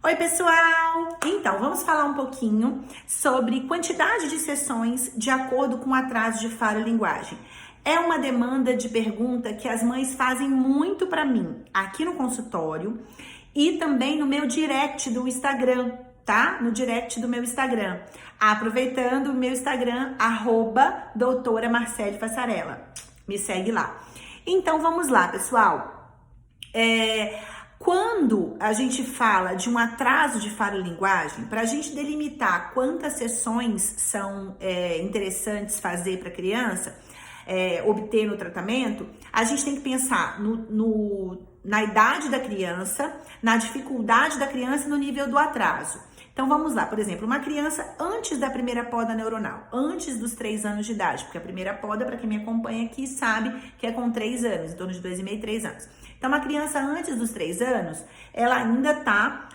Oi, pessoal! Então, vamos falar um pouquinho sobre quantidade de sessões de acordo com o atraso de fala e linguagem. É uma demanda de pergunta que as mães fazem muito para mim, aqui no consultório e também no meu direct do Instagram, tá? No direct do meu Instagram. Aproveitando o meu Instagram, @doutora Marcele Fassarella. Me segue lá. Então, vamos lá, pessoal. Quando a gente fala de um atraso de fala e linguagem, para a gente delimitar quantas sessões são interessantes fazer para a criança obter no tratamento, a gente tem que pensar na idade da criança, na dificuldade da criança e no nível do atraso. Então vamos lá, por exemplo, uma criança antes da primeira poda neuronal, antes dos 3 anos de idade, porque a primeira poda, para quem me acompanha aqui, sabe que é com 3 anos, em torno de 2,5, 3 anos. Então, uma criança antes dos 3 anos, ela ainda tá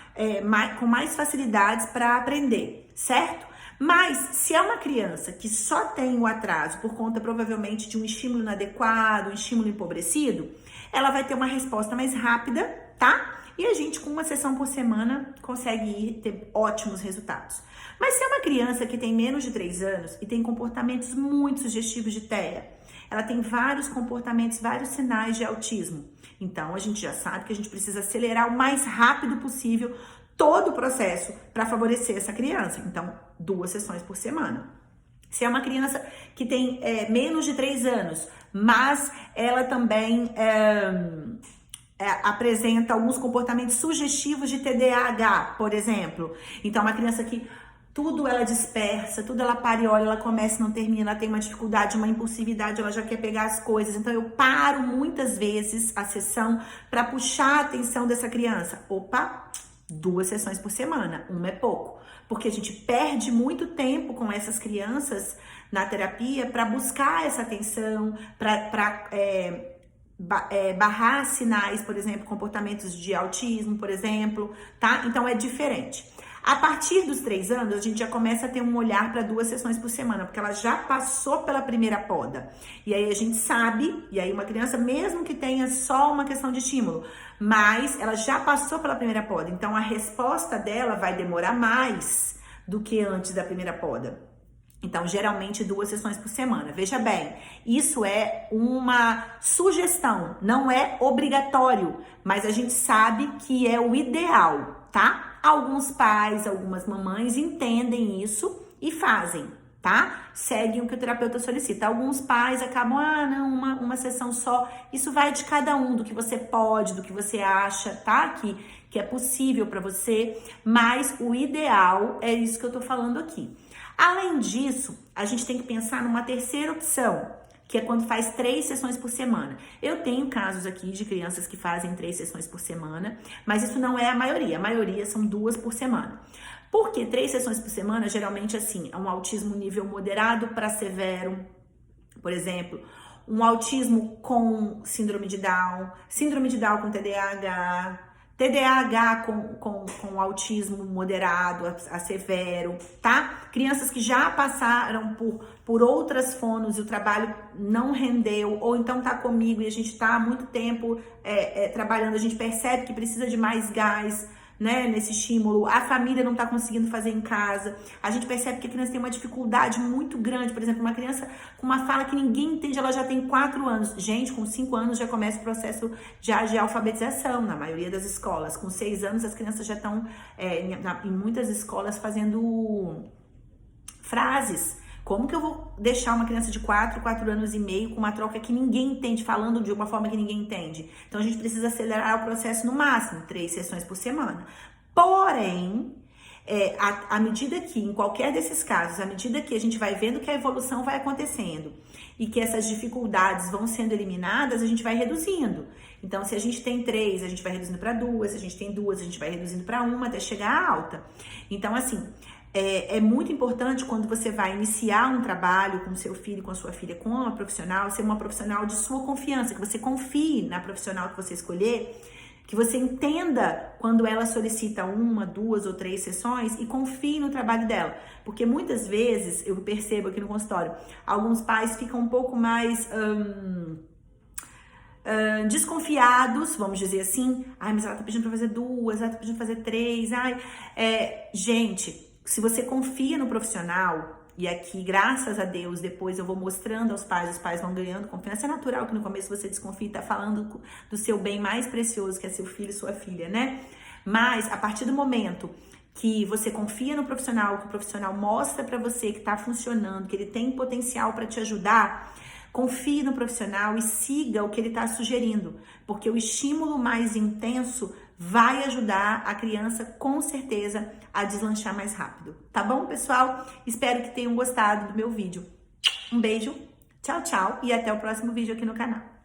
com mais facilidades para aprender, certo? Mas, se é uma criança que só tem o atraso por conta, provavelmente, de um estímulo inadequado, um estímulo empobrecido, ela vai ter uma resposta mais rápida, tá? E a gente, com uma sessão por semana, consegue ter ótimos resultados. Mas se é uma criança que tem menos de 3 anos e tem comportamentos muito sugestivos de TEA, ela tem vários comportamentos, vários sinais de autismo. Então, a gente já sabe que a gente precisa acelerar o mais rápido possível todo o processo para favorecer essa criança. Então, 2 sessões por semana. Se é uma criança que tem menos de 3 anos, mas ela também apresenta alguns comportamentos sugestivos de TDAH, por exemplo. Então, uma criança que tudo ela dispersa, tudo ela para e olha, ela começa e não termina, ela tem uma dificuldade, uma impulsividade, ela já quer pegar as coisas. Então, eu paro muitas vezes a sessão para puxar a atenção dessa criança. Opa, 2 sessões por semana, uma é pouco. Porque a gente perde muito tempo com essas crianças na terapia para buscar essa atenção, para barrar sinais, por exemplo, comportamentos de autismo, por exemplo, tá? Então, é diferente. A partir dos 3 anos, a gente já começa a ter um olhar para 2 sessões por semana, porque ela já passou pela primeira poda. E aí a gente sabe, e aí uma criança, mesmo que tenha só uma questão de estímulo, mas ela já passou pela primeira poda. Então a resposta dela vai demorar mais do que antes da primeira poda. Então, geralmente 2 sessões por semana. Veja bem, isso é uma sugestão, não é obrigatório, mas a gente sabe que é o ideal, tá? Alguns pais, algumas mamães entendem isso e fazem, tá? Seguem o que o terapeuta solicita. Alguns pais acabam, não, uma sessão só. Isso vai de cada um, do que você pode, do que você acha, tá? Que é possível para você, mas o ideal é isso que eu tô falando aqui. Além disso, a gente tem que pensar numa terceira opção, que é quando faz 3 sessões por semana. Eu tenho casos aqui de crianças que fazem 3 sessões por semana, mas isso não é a maioria são 2 por semana. Por que 3 sessões por semana? Geralmente, assim, é um autismo nível moderado para severo, por exemplo, um autismo com síndrome de Down com TDAH, TDAH com autismo moderado a severo, tá? Crianças que já passaram por outras fonos e o trabalho não rendeu, ou então tá comigo e a gente tá há muito tempo trabalhando, a gente percebe que precisa de mais gás, né, nesse estímulo, a família não tá conseguindo fazer em casa, a gente percebe que a criança tem uma dificuldade muito grande, por exemplo, uma criança com uma fala que ninguém entende, ela já tem 4 anos, gente, com 5 anos já começa o processo de alfabetização, na maioria das escolas, com 6 anos as crianças já estão em muitas escolas fazendo frases. Como que eu vou deixar uma criança de 4 anos e meio com uma troca que ninguém entende, falando de uma forma que ninguém entende? Então, a gente precisa acelerar o processo no máximo, 3 sessões por semana. Porém, à medida que, em qualquer desses casos, à medida que a gente vai vendo que a evolução vai acontecendo e que essas dificuldades vão sendo eliminadas, a gente vai reduzindo. Então, se a gente tem 3, a gente vai reduzindo para 2, se a gente tem 2, a gente vai reduzindo para 1 até chegar à alta. Então, assim, é muito importante quando você vai iniciar um trabalho com seu filho, com a sua filha, com uma profissional, ser uma profissional de sua confiança, que você confie na profissional que você escolher, que você entenda quando ela solicita 1, 2 ou 3 sessões e confie no trabalho dela. Porque muitas vezes, eu percebo aqui no consultório, alguns pais ficam um pouco mais desconfiados, vamos dizer assim. Ai, mas ela tá pedindo pra fazer 2, ela tá pedindo pra fazer 3. Ai, gente, se você confia no profissional, e aqui, graças a Deus, depois eu vou mostrando aos pais, os pais vão ganhando confiança. É natural que no começo você desconfie, tá falando do seu bem mais precioso, que é seu filho e sua filha, né? Mas, a partir do momento que você confia no profissional, que o profissional mostra pra você que tá funcionando, que ele tem potencial pra te ajudar, confie no profissional e siga o que ele está sugerindo, porque o estímulo mais intenso vai ajudar a criança, com certeza, a deslanchar mais rápido. Tá bom, pessoal? Espero que tenham gostado do meu vídeo. Um beijo, tchau, tchau e até o próximo vídeo aqui no canal.